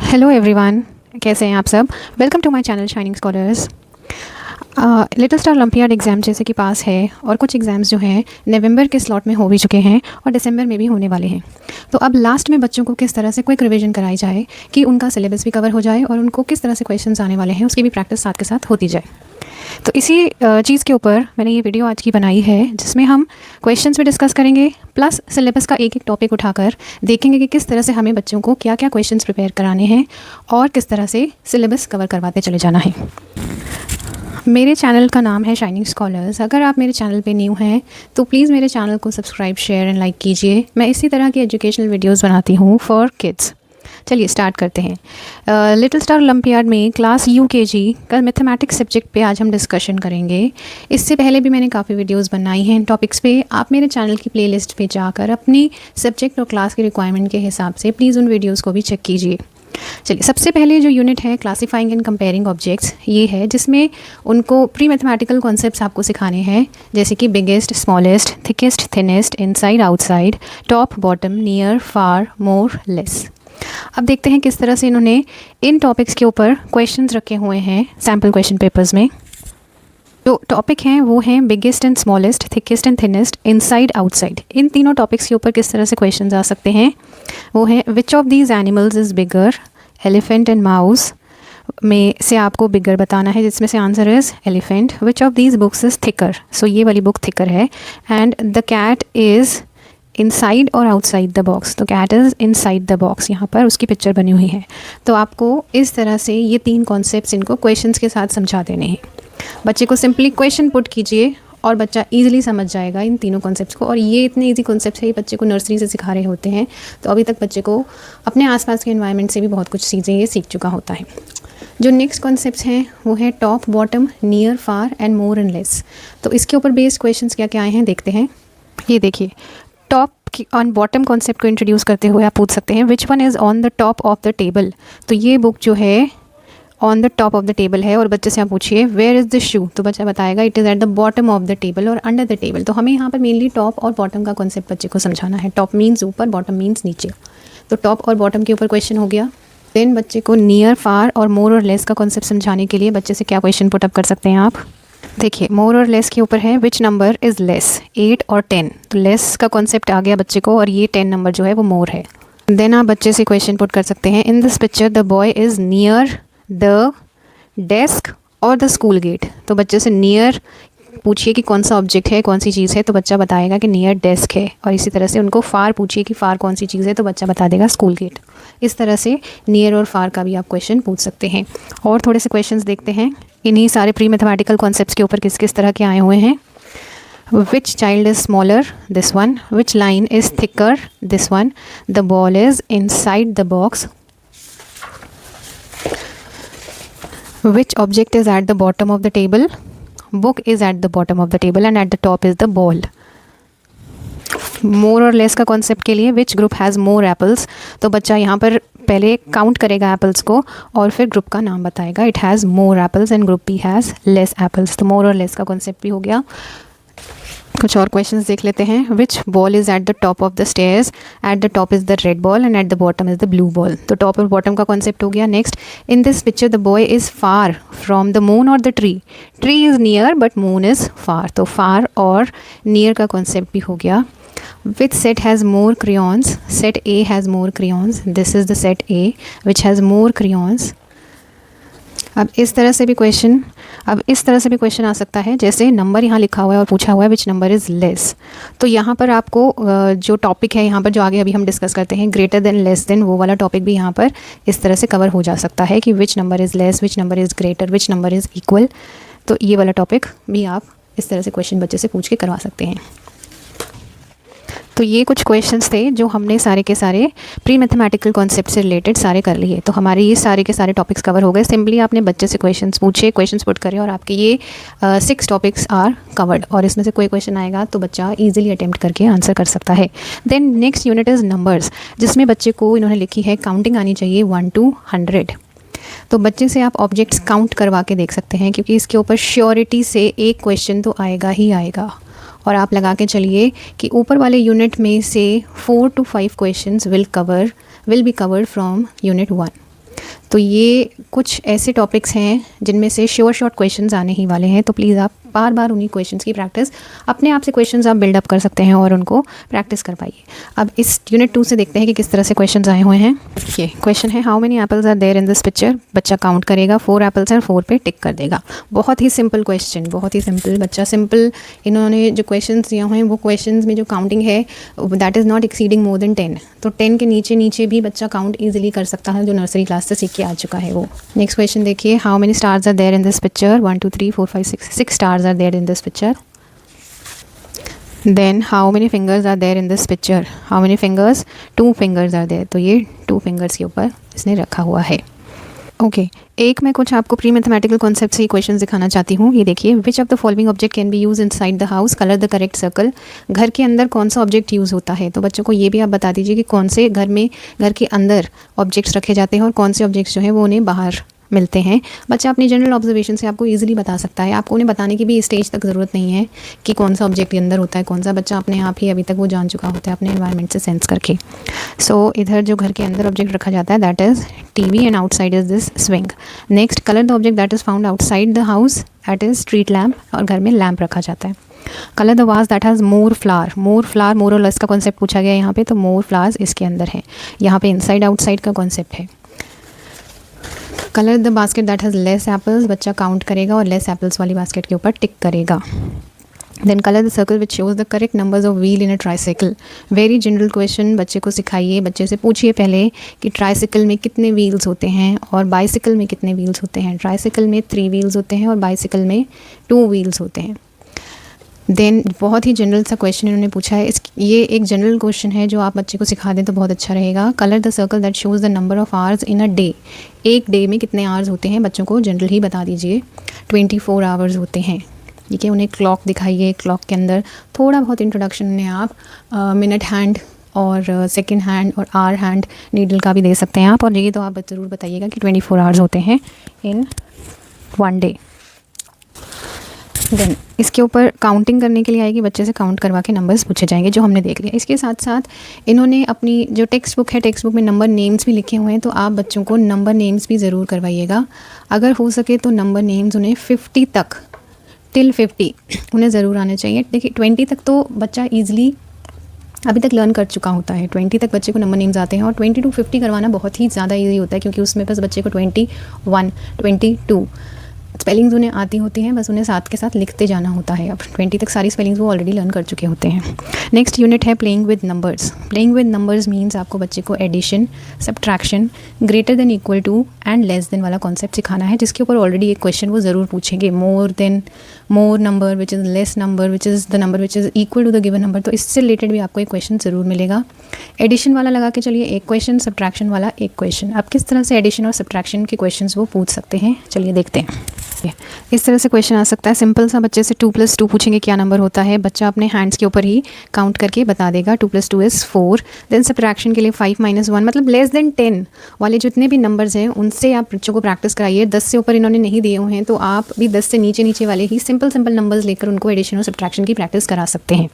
Hello everyone, कैसे हैं आप सब। Welcome to my channel Shining Scholars. Little Star Olympiad exam जैसे कि पास है और कुछ एग्ज़ाम्स जो हैं नवंबर के स्लॉट में हो भी चुके हैं और दिसंबर में भी होने वाले हैं। तो अब लास्ट में बच्चों को किस तरह से क्विक रिवीजन कराई जाए कि उनका सिलेबस भी कवर हो जाए और उनको किस तरह से क्वेश्चंस आने वाले हैं उसकी भी प्रैक्टिस साथ के साथ होती जाए। तो इसी चीज़ के ऊपर मैंने ये वीडियो आज की बनाई है, जिसमें हम क्वेश्चंस भी डिस्कस करेंगे प्लस सिलेबस का एक एक टॉपिक उठाकर देखेंगे कि किस तरह से हमें बच्चों को क्या क्या क्वेश्चंस प्रिपेयर कराने हैं और किस तरह से सिलेबस कवर करवाते चले जाना है। मेरे चैनल का नाम है शाइनिंग स्कॉलर्स। अगर आप मेरे चैनल पे न्यू हैं तो प्लीज़ मेरे चैनल को सब्सक्राइब, शेयर एंड लाइक कीजिए। मैं इसी तरह की एजुकेशनल वीडियोस बनाती हूँ फॉर किड्स। चलिए स्टार्ट करते हैं। लिटिल स्टार ओलंपियाड में क्लास यूकेजी का मैथमेटिक्स सब्जेक्ट पे आज हम डिस्कशन करेंगे। इससे पहले भी मैंने काफ़ी वीडियोस बनाई हैं इन टॉपिक्स पे। आप मेरे चैनल की प्लेलिस्ट पे जाकर अपनी सब्जेक्ट और क्लास की रिक्वायरमेंट के हिसाब से प्लीज़ उन वीडियोज़ को भी चेक कीजिए। चलिए, सबसे पहले जो यूनिट है क्लासीफाइंग एंड कंपेयरिंग ऑब्जेक्ट्स, ये है जिसमें उनको प्री मैथमेटिकल कॉन्सेप्ट्स आपको सिखाने हैं, जैसे कि biggest, smallest, thickest, thinnest, inside, outside, top, bottom, near, far, more, less. अब देखते हैं किस तरह से इन्होंने इन टॉपिक्स के ऊपर क्वेश्चंस रखे हुए हैं सैम्पल क्वेश्चन पेपर्स में। जो टॉपिक हैं वो हैं biggest and smallest, thickest and thinnest, inside, outside. इन तीनों टॉपिक्स के ऊपर किस तरह से क्वेश्चंस आ सकते हैं वो है which of these animals is bigger, elephant and mouse में से आपको बिगर बताना है, जिसमें से answer is elephant. Which of these books is thicker, so ये वाली बुक थिकर है। And the cat is inside और आउटसाइड द बॉक्स, तो cat is inside the box, यहाँ पर उसकी पिक्चर बनी हुई है। तो आपको इस तरह से ये तीन कॉन्सेप्ट्स इनको क्वेश्चंस के साथ समझा देने हैं। बच्चे को सिंपली क्वेश्चन पुट कीजिए और बच्चा इजीली समझ जाएगा इन तीनों कॉन्सेप्ट्स को। और ये इतने इजी कॉन्सेप्ट्स है, ये बच्चे को नर्सरी से सिखा रहे होते हैं, तो अभी तक बच्चे को अपने आसपास के एनवायरनमेंट से भी बहुत कुछ चीज़ें ये सीख चुका होता है। जो नेक्स्ट कॉन्सेप्ट्स हैं वो है top, bottom, near, far and more and less. तो इसके ऊपर बेस्ड क्वेश्चंस क्या क्या आए हैं देखते हैं। ये देखिए, टॉप ऑन बॉटम कॉन्सेप्ट को इंट्रोड्यूस करते हुए आप पूछ सकते हैं which one is on the top of the table. तो ये बुक जो है on the top of the table है और बच्चे से आप पूछिए वेयर इज़ द शू, तो बच्चा बताएगा it is at the bottom of the table और अंडर द टेबल। तो हमें यहाँ पर मेनली टॉप और बॉटम का कॉन्सेप्ट बच्चे को समझाना है। टॉप मीन्स ऊपर, बॉटम मीन्स नीचे। तो टॉप और बॉटम के ऊपर क्वेश्चन हो गया। देन बच्चे को नियर, फार और मोर और लेस का कॉन्सेप्ट समझाने के लिए बच्चे से क्या क्वेश्चन पुटअप कर सकते हैं आप। देखिए, मोर और लेस के ऊपर है विच नंबर इज़ लेस, 8 और 10। तो लेस का कॉन्सेप्ट आ गया बच्चे को और ये 10 नंबर जो है वो मोर है। देन आप बच्चे से क्वेश्चन पुट कर सकते हैं इन this picture the boy is near the desk और द स्कूल गेट। तो बच्चे से नियर पूछिए कि कौन सा ऑब्जेक्ट है, कौन सी चीज़ है, तो बच्चा बताएगा कि नियर डेस्क है। और इसी तरह से उनको फार पूछिए कि फार कौन सी चीज़ है, तो बच्चा बता देगा स्कूल गेट। इस तरह से नियर और फार का भी आप क्वेश्चन पूछ सकते हैं। और थोड़े से क्वेश्चंस देखते हैं इन्हीं सारे प्री मैथमेटिकल कॉन्सेप्ट्स के ऊपर किस किस तरह के आए हुए हैं। Which child is smaller, this one. Which line is thicker, this one. The ball is inside the box. Which object is at the bottom of the table? Book is at the bottom of the table and at the top is the ball. More और less का concept के लिए which group has more apples? तो बच्चा यहाँ पर पहले count करेगा एप्पल्स को और फिर ग्रुप का नाम बताएगा। It has more apples and group B has less apples. तो मोर और लेस का कॉन्सेप्ट भी हो गया। कुछ और क्वेश्चंस देख लेते हैं। Which ball is at the top of the stairs, at the top is the red ball and at the bottom is the blue ball. तो टॉप और बॉटम का कॉन्सेप्ट हो गया। Next, in this picture the boy is far from the moon और the tree. Tree is near but moon is far. तो far और near का concept भी हो गया। Which set has more crayons, set A has more crayons. This is the set A which has more crayons. अब इस तरह से भी क्वेश्चन आ सकता है, जैसे नंबर यहाँ लिखा हुआ है और पूछा हुआ है विच नंबर इज़ लेस। तो यहाँ पर आपको जो टॉपिक है यहाँ पर जो आगे अभी हम डिस्कस करते हैं ग्रेटर देन, लेस देन, वो वाला टॉपिक भी यहाँ पर इस तरह से कवर हो जा सकता है कि which number is less, which number is greater, which number is equal. तो ये वाला टॉपिक भी आप इस तरह से क्वेश्चन बच्चे से पूछ के करवा सकते हैं। तो ये कुछ क्वेश्चंस थे जो हमने सारे के सारे प्री मैथमेटिकल कॉन्सेप्ट से रिलेटेड सारे कर लिए। तो हमारे ये सारे के सारे टॉपिक्स कवर हो गए। सिंपली आपने बच्चे से क्वेश्चंस पूछे, क्वेश्चंस पुट करें और आपके ये 6 टॉपिक्स आर कवर्ड। और इसमें से कोई क्वेश्चन आएगा तो बच्चा ईजिली अटेम्प्ट करके आंसर कर सकता है। Then next unit is numbers, जिसमें बच्चे को इन्होंने लिखी है काउंटिंग आनी चाहिए 1 to 100। तो बच्चे से आप ऑब्जेक्ट्स काउंट करवा के देख सकते हैं, क्योंकि इसके ऊपर श्योरिटी से एक क्वेश्चन तो आएगा ही आएगा। और आप लगा के चलिए कि ऊपर वाले यूनिट में से 4 to 5 questions will be covered from unit 1। तो ये कुछ ऐसे टॉपिक्स हैं जिनमें से शॉर्ट क्वेश्चंस आने ही वाले हैं, तो प्लीज़ आप बार बार उन्हीं क्वेश्चंस की प्रैक्टिस अपने आप से क्वेश्चंस आप बिल्डअप कर सकते हैं और उनको प्रैक्टिस कर पाइए। अब इस यूनिट 2 से देखते हैं कि किस तरह से क्वेश्चंस आए हुए हैं। ये क्वेश्चन है, how many apples are there in this picture. बच्चा काउंट करेगा, 4 एप्पल्स हैं, 4 पे टिक कर देगा। बहुत ही सिंपल क्वेश्चन, बहुत ही सिंपल। बच्चा सिंपल, इन्होंने जो क्वेश्चन दिए हुए हैं वो क्वेश्चन में जो काउंटिंग है that is not exceeding more than 10, तो 10 के नीचे भी बच्चा काउंट ईजिली कर सकता है, जो नर्सरी क्लास से सीख के आ चुका है वो। नेक्स्ट क्वेश्चन देखिए, how many stars are there in this picture. 1 2 3 4 5 6 6 stars are there in this picture. Then how many fingers are there in this picture. How many fingers, 2 fingers are there, तो ये 2 fingers के ऊपर इसने रखा हुआ है। Okay एक मैं कुछ आपको प्री मैथमेटिकल कॉन्सेप्ट से ही क्वेश्चन दिखाना चाहती हूँ। ये देखिए, which of the following object can be use inside the house, colour the correct circle. घर के अंदर कौन सा ऑब्जेक्ट यूज़ होता है, तो बच्चों को ये भी आप बता दीजिए कि कौन से घर के अंदर ऑब्जेक्ट्स रखे जाते हैं और कौन से ऑब्जेक्ट्स जो हैं वो उन्हें बाहर मिलते हैं। बच्चा अपनी जनरल ऑब्जर्वेशन से आपको इजीली बता सकता है, आपको उन्हें बताने की भी स्टेज तक ज़रूरत नहीं है कि कौन सा ऑब्जेक्ट के अंदर होता है कौन सा। बच्चा अपने आप ही अभी तक वो जान चुका होता है अपने एनवायरनमेंट से सेंस करके। सो इधर जो घर के अंदर ऑब्जेक्ट रखा जाता है that is TV and outside is this swing. Next, colour the object that is found outside the house, that is street lamp, और घर में लैम्प रखा जाता है। Colour the vase that has more flower. More और less का concept पूछा गया है यहाँ पे, तो मोर फ्लावर्स इसके अंदर है। यहाँ पे इनसाइड आउटसाइड का कॉन्सेप्ट है। Colour the basket that has less apples. बच्चा काउंट करेगा और लेस एप्पल्स वाली बास्केट के ऊपर टिक करेगा। Then colour the circle which shows the correct numbers of wheel in a tricycle. Very general question, बच्चे को सिखाइए, बच्चे से पूछिए पहले कि ट्राईसाइकिल में कितने व्हील्स होते हैं और बाइसिकल में कितने व्हील्स होते हैं। ट्राईसाइकिल में 3 व्हील्स होते हैं और बाइसिकल में 2 व्हील्स होते हैं। देन बहुत ही जनरल सा क्वेश्चन इन्होंने पूछा है, ये एक जनरल क्वेश्चन है जो आप बच्चे को सिखा दें तो बहुत अच्छा रहेगा। Colour the circle that shows the number of hours in a day. एक डे में कितने आवर्स होते हैं, बच्चों को जनरल ही बता दीजिए। 24 आवर्स होते हैं। ठीक है, उन्हें क्लॉक दिखाइए, क्लॉक के अंदर थोड़ा बहुत इंट्रोडक्शन उन्हें आप मिनट हैंड और सेकेंड हैंड और आवर हैंड नीडल का भी दे सकते हैं आप, और ये तो आप ज़रूर बताइएगा कि 24 आवर्स होते हैं इन 1 डे। देन इसके ऊपर काउंटिंग करने के लिए आएगी, बच्चे से काउंट करवा के नंबर्स पूछे जाएंगे जो हमने देख लिया। इसके साथ साथ इन्होंने अपनी जो टेक्स्ट बुक है, टेक्स्ट बुक में नंबर नेम्स भी लिखे हुए हैं, तो आप बच्चों को नंबर नेम्स भी ज़रूर करवाइएगा। अगर हो सके तो नंबर नेम्स उन्हें 50 तक, टिल 50 उन्हें ज़रूर आने चाहिए। देखिए 20 तक तो बच्चा ईजिली अभी तक लर्न कर चुका होता है, 20 तक बच्चे को नंबर नेम्स आते हैं, और 20 to 50 करवाना बहुत ही ज़्यादा ईजी होता है, क्योंकि उसमें बस बच्चे को 21, 22 स्पेलिंग्स उन्हें आती होती हैं, बस उन्हें साथ के साथ लिखते जाना होता है। अब 20 तक सारी स्पेलिंग्स वो ऑलरेडी लर्न कर चुके होते हैं। नेक्स्ट यूनिट है playing with numbers. Playing with numbers means आपको बच्चे को addition, subtraction, greater than equal to and less than वाला कॉन्सेप्ट सिखाना है, जिसके ऊपर ऑलरेडी एक क्वेश्चन वो ज़रूर पूछेंगे। More number which is less number which is the number which is equal to the given number, तो इससे रिलेटेड भी आपको एक क्वेश्चन ज़रूर मिलेगा। एडिशन वाला लगा के चलिए एक क्वेश्चन, सब्ट्रैक्शन वाला एक क्वेश्चन। अब किस तरह से एडिशन और सब्ट्रैक्शन के क्वेश्चन वो पूछ सकते हैं, चलिए देखते हैं। इस तरह से क्वेश्चन आ सकता है, सिंपल सा, बच्चे से 2 + 2 पूछेंगे क्या नंबर होता है, बच्चा अपने हैंड्स के ऊपर ही काउंट करके बता देगा। 2 + 2 इज़ 4। देन सब्ट्रैक्शन के लिए 5 - 1, मतलब लेस देन 10 वाले जितने भी नंबर्स हैं उनसे आप बच्चों को प्रैक्टिस कराइए। 10 से ऊपर इन्होंने नहीं दिए हुए हैं, तो आप भी 10 से नीचे वाले ही सिंपल नंबर्स लेकर उनको एडिशन और सब्ट्रैक्शन की प्रैक्टिस करा सकते हैं।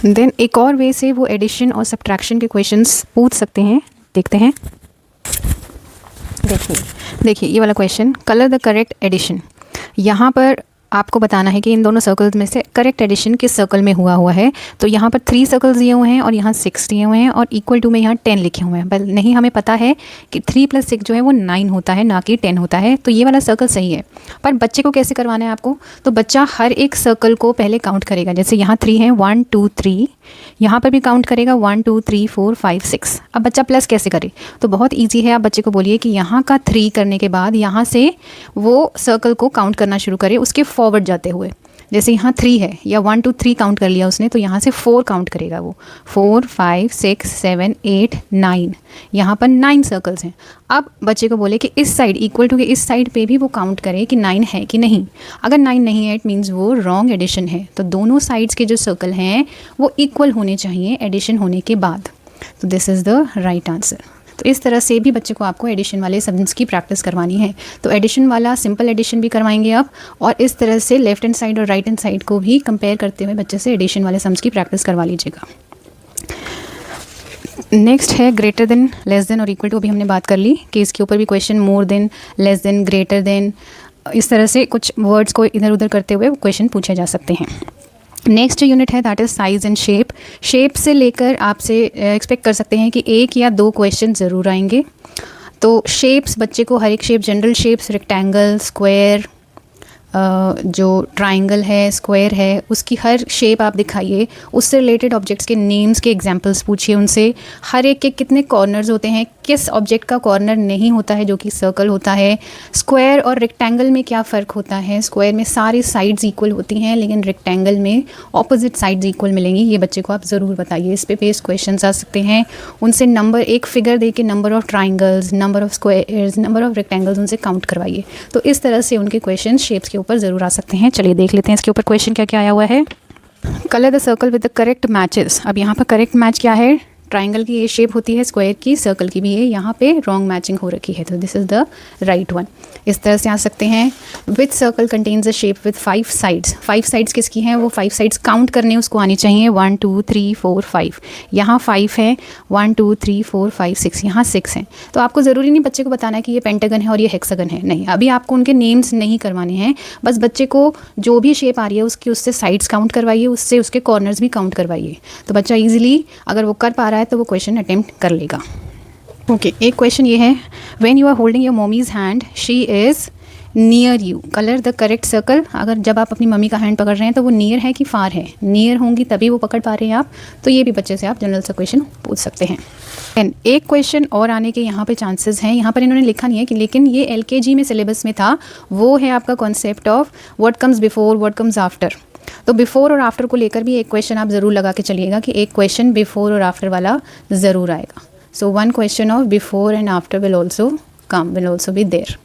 देन एक और वे से वो एडिशन और सब्ट्रैक्शन के क्वेश्चंस पूछ सकते हैं, देखते हैं। देखिए ये वाला question, colour the correct addition. यहाँ पर आपको बताना है कि इन दोनों सर्कल्स में से करेक्ट एडिशन किस सर्कल में हुआ है। तो यहाँ पर 3 सर्कल्स दिए हुए हैं और यहाँ 6 दिए हुए हैं, और इक्वल टू में यहाँ 10 लिखे हुए हैं। पर नहीं, हमें पता है कि 3 + 6 जो है वो 9 होता है, ना कि 10 होता है। तो ये वाला सर्कल सही है, पर बच्चे को कैसे करवाना है आपको, तो बच्चा हर एक सर्कल को पहले काउंट करेगा। जैसे यहाँ 3 है, 1 2 3, यहाँ पर भी काउंट करेगा 1 2 3 4 5 6। अब बच्चा प्लस कैसे करे, तो बहुत ईजी है। आप बच्चे को बोलिए कि यहाँ का 3 करने के बाद यहाँ से वो सर्कल को काउंट करना शुरू करे, उसके फॉरवर्ड जाते हुए। जैसे यहाँ 3 है, या 1 2 3 काउंट कर लिया उसने, तो यहाँ से 4 काउंट करेगा वो। 4 5 6 7 8 9, यहाँ पर 9 सर्कल्स हैं। अब बच्चे को बोले कि इस साइड, इक्वल टू के इस साइड पे भी वो काउंट करे कि 9 है कि नहीं। अगर 9 नहीं है, इट मीन्स वो रॉन्ग एडिशन है। तो दोनों साइड्स के जो सर्कल हैं वो इक्वल होने चाहिए एडिशन होने के बाद। तो this is the right answer. तो इस तरह से भी बच्चे को आपको एडिशन वाले सम्स की प्रैक्टिस करवानी है। तो एडिशन वाला सिंपल एडिशन भी करवाएंगे आप, और इस तरह से लेफ्ट हैंड साइड और राइट हैंड साइड को भी कंपेयर करते हुए बच्चे से एडिशन वाले सम्स की प्रैक्टिस करवा लीजिएगा। नेक्स्ट है ग्रेटर देन, लेस देन और इक्वल टू। अभी हमने बात कर ली कि इसके ऊपर भी question more than, less than, greater than, इस तरह से कुछ वर्ड्स को इधर उधर करते हुए क्वेश्चन पूछे जा सकते हैं। नेक्स्ट जो यूनिट है that is size and shape. Shape से लेकर आपसे एक्सपेक्ट कर सकते हैं कि 1 या 2 क्वेश्चन ज़रूर आएंगे। तो शेप्स, बच्चे को हर एक shape, general shapes, rectangle, square, जो ट्राइंगल है, स्क्वायर है, उसकी हर शेप आप दिखाइए। उससे रिलेटेड ऑब्जेक्ट्स के नेम्स के एग्जांपल्स पूछिए उनसे। हर एक के कितने कॉर्नर्स होते हैं, किस ऑब्जेक्ट का कॉर्नर नहीं होता है जो कि सर्कल होता है। स्क्वायर और रेक्टेंगल में क्या फ़र्क होता है। स्क्वायर में सारी साइड्स इक्वल होती हैं, लेकिन रेक्टेंगल में ऑपोजिट साइड्स इक्वल मिलेंगी। ये बच्चे को आप ज़रूर बताइए। इस पे बेस्ड क्वेश्चन आ सकते हैं। उनसे नंबर, एक फिगर दे के number of triangles, number of squares, number of rectangles उनसे काउंट करवाइए। तो इस तरह से उनके क्वेश्चन शेप्स के ऊपर ज़रूर आ सकते हैं। चलिए देख लेते हैं इसके ऊपर क्वेश्चन क्या क्या आया हुआ है। Colour the circle with the correct matches. अब यहाँ पर करेक्ट मैच क्या है, ट्राइंगल की ये शेप होती है, स्क्वायर की, सर्कल की भी है, यहाँ पे रॉन्ग मैचिंग हो रखी है, तो this is the right one. इस तरह से आ सकते हैं। With circle contains a shape with 5 sides. 5 sides किसकी हैं, वो 5 साइड्स काउंट करने उसको आनी चाहिए। 1 2 3 4 5, यहाँ 5 है, 1 2 3 4 5 6, यहाँ 6 हैं। तो आपको ज़रूरी नहीं बच्चे को बताना है कि ये पेंटागन है और ये हेक्सागन है, नहीं। अभी आपको उनके नेम्स नहीं करवाने हैं, बस बच्चे को जो भी शेप आ रही है उसकी, उससे साइड्स काउंट करवाइए, उससे उसके कॉर्नर्स भी काउंट करवाइए। तो बच्चा ईजिली अगर वो कर पा रहा है तो वो क्वेश्चन अटेम्प्ट कर लेगा। ओके, एक क्वेश्चन ये है, when you are holding your mommy's hand she is near you, colour the correct circle. अगर जब आप अपनी मम्मी का हैंड पकड़ रहे हैं तो वो नियर है कि फार है, नियर होंगी तभी वो पकड़ पा रहे हैं आप। तो ये भी बच्चे से आप जनरल सा क्वेश्चन पूछ सकते हैं। एंड एक क्वेश्चन और आने के यहाँ पे चांसेस हैं। यहाँ पर इन्होंने लिखा नहीं है कि, लेकिन ये LKG में सिलेबस में था, वो है आपका concept of what comes before, what comes after. तो बिफोर और आफ्टर को लेकर भी एक क्वेश्चन आप ज़रूर लगा के चलिएगा कि एक क्वेश्चन बिफोर और आफ्टर वाला ज़रूर आएगा। So 1 question of before and after will also be there.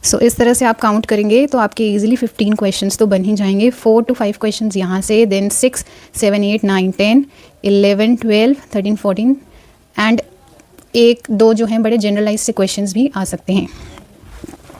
So इस तरह से आप काउंट करेंगे तो आपके इजीली 15 क्वेश्चंस तो बन ही जाएंगे। 4 to 5 क्वेश्चंस यहाँ से, देन 6 7 8 9 10 11 12 13 14 एंड 1-2 जो हैं बड़े जनरलाइज से क्वेश्चंस भी आ सकते हैं।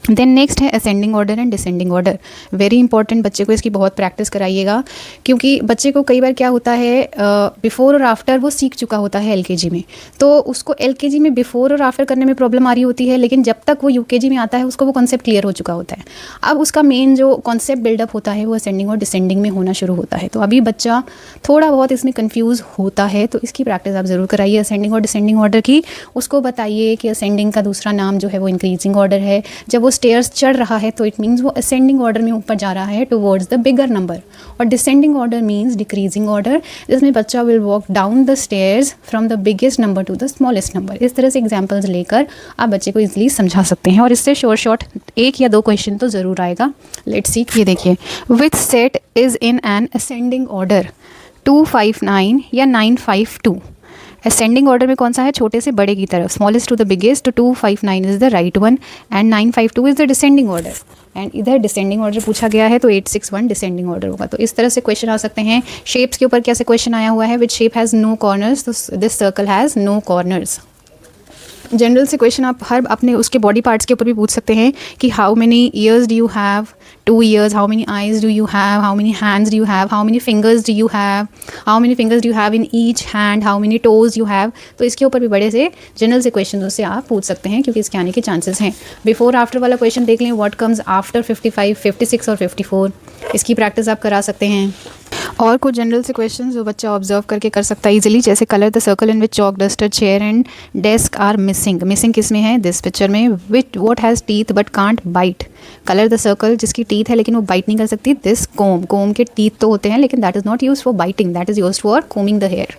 देन नेक्स्ट है ascending order and descending order. Very important, बच्चे को इसकी बहुत प्रैक्टिस कराइएगा, क्योंकि बच्चे को कई बार क्या होता है, बिफोर और आफ्टर वो सीख चुका होता है LKG में, तो उसको LKG में बिफोर और आफ्टर करने में प्रॉब्लम आ रही होती है, लेकिन जब तक वो UKG में आता है उसको वो कॉन्सेप्ट क्लियर हो चुका होता है। अब उसका मेन जो कॉन्सेप्ट बिल्डअप होता है वो असेंडिंग और डिसेंडिंग में होना शुरू होता है। तो अभी बच्चा थोड़ा बहुत इसमें कन्फ्यूज़ होता है, तो इसकी प्रैक्टिस आप ज़रूर कराइए असेंडिंग और डिसेंडिंग ऑर्डर की। उसको बताइए कि असेंडिंग का दूसरा नाम जो है वो इंक्रीजिंग ऑर्डर है। जब वो स्टेयर्स चढ़ रहा है तो इट मीन्स वो असेंडिंग ऑर्डर में ऊपर जा रहा है टुवर्ड्स द बिगर नंबर, और descending order means decreasing order, जिसमें बच्चा will walk down the stairs from the biggest number two the smallest number. इस तरह से एग्जाम्पल्स लेकर आप बच्चे को इजीली समझा सकते हैं, और इससे शॉर्ट 1 या 2 क्वेश्चन तो ज़रूर आएगा। लेट्स सी, ये देखिए, which set is in an ascending order 2 5 9 या 9 5 2। असेंडिंग ऑर्डर में कौन सा है, छोटे से बड़े की तरफ, स्मॉलेस्ट टू द बिगेस्ट। तो 2 5 9 is the right one and 9 5 2 is the descending order. And इधर डिसेंडिंग ऑर्डर पूछा गया है तो 8 6 1 डिसेंडिंग ऑर्डर होगा। तो इस तरह से क्वेश्चन आ सकते हैं। शेप्स के ऊपर कैसे क्वेश्चन आया हुआ है, which shape has no corners, तो this circle has no corners. General से क्वेश्चन आप हर अपने उसके बॉडी पार्ट्स के ऊपर भी पूछ सकते हैं कि how many years do you have, 2 years, how many eyes do you have, how many hands do you have, how many fingers do you have, how many fingers do you have in each hand, how many toes you have. तो इसके ऊपर भी बड़े से general से question उससे आप पूछ सकते हैं, क्योंकि इसके आने के चांसेस हैं। बिफोर आफ्टर वाला क्वेश्चन देख लें, व्हाट कम्स आफ्टर 55 56 और 54, इसकी प्रैक्टिस आप करा सकते हैं। और कुछ जनरल से क्वेश्चन जो बच्चा ऑब्जर्व करके कर सकता है इजीली, जैसे colour the circle in which chalk duster chair and desk are missing. Missing किस में है, दिस पिक्चर में। Which what has teeth but can't bite. Colour the circle, जिसकी टीथ है लेकिन वो बाइट नहीं कर सकती। दिस कोम, कोम के टीथ तो होते हैं लेकिन that is not use for biting, that is use for combing the hair.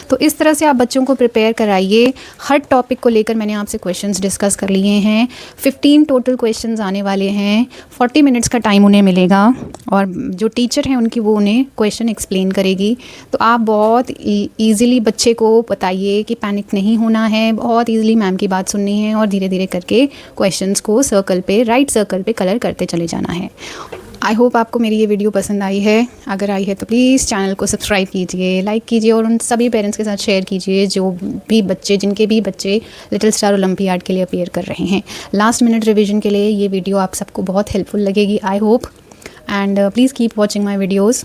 तो इस तरह से आप बच्चों को प्रिपेयर कराइए। हर टॉपिक को लेकर मैंने आपसे क्वेश्चंस डिस्कस कर लिए हैं। 15 टोटल क्वेश्चंस आने वाले हैं। 40 मिनट्स का टाइम उन्हें मिलेगा, और जो टीचर हैं उनकी वो उन्हें क्वेश्चन एक्सप्लेन करेगी। तो आप बहुत ईज़िली बच्चे को बताइए कि पैनिक नहीं होना है, बहुत ईज़िली मैम की बात सुननी है, और धीरे धीरे करके क्वेश्चंस को सर्कल पे, राइट सर्कल पे कलर करते चले जाना है। आई होप आपको मेरी ये वीडियो पसंद आई है। अगर आई है तो प्लीज़ चैनल को सब्सक्राइब कीजिए, लाइक कीजिए, और उन सभी पेरेंट्स के साथ शेयर कीजिए जो भी बच्चे, जिनके भी बच्चे लिटिल स्टार ओलंपियाड के लिए अपीयर कर रहे हैं। लास्ट मिनट रिवीजन के लिए ये वीडियो आप सबको बहुत हेल्पफुल लगेगी, I hope. And please keep watching my videos.